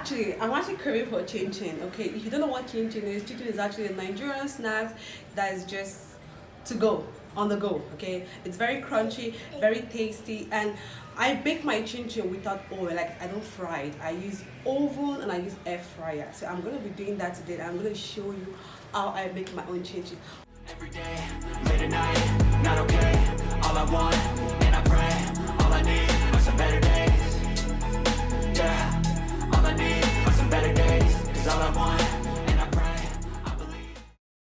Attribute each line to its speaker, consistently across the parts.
Speaker 1: I'm actually craving for chinchin. Okay, if you don't know what chinchin is actually a Nigerian snack that is just to go on the go. Okay, it's very crunchy, very tasty, and I bake my chinchin without oil. Like I don't fry it. I use oven and I use air fryer. So I'm gonna be doing that today. I'm gonna show you how I make my own chinchin.
Speaker 2: Every day, late at night, not okay. All I want, and I pray, all I need are some better days. Yeah, all I need are some better days. 'Cause all I want, and I pray, I believe.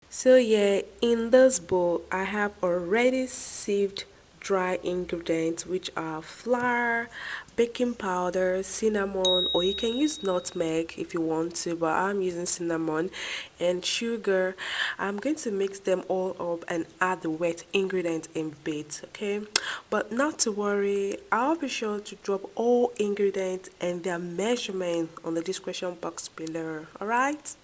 Speaker 3: So yeah, in this bowl I have already sieved dry ingredients which are flour, baking powder, cinnamon, or you can use nutmeg if you want to, but I'm using cinnamon and sugar. I'm going to mix them all up and add the wet ingredients in bits, okay? But not to worry, I'll be sure to drop all ingredients and their measurement on the description box below, alright?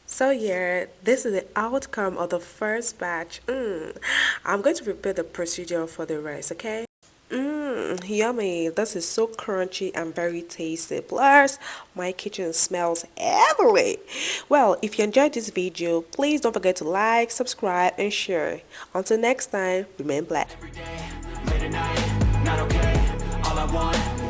Speaker 3: So yeah, this is the outcome of the first batch. I'm going to prepare the procedure for the rest, okay? Yummy. This is so crunchy and very tasty. Plus, my kitchen smells heavenly. Well, if you enjoyed this video, please don't forget to like, subscribe, and share. Until next time, remain black.
Speaker 2: Every day, late at night, not okay. All I want,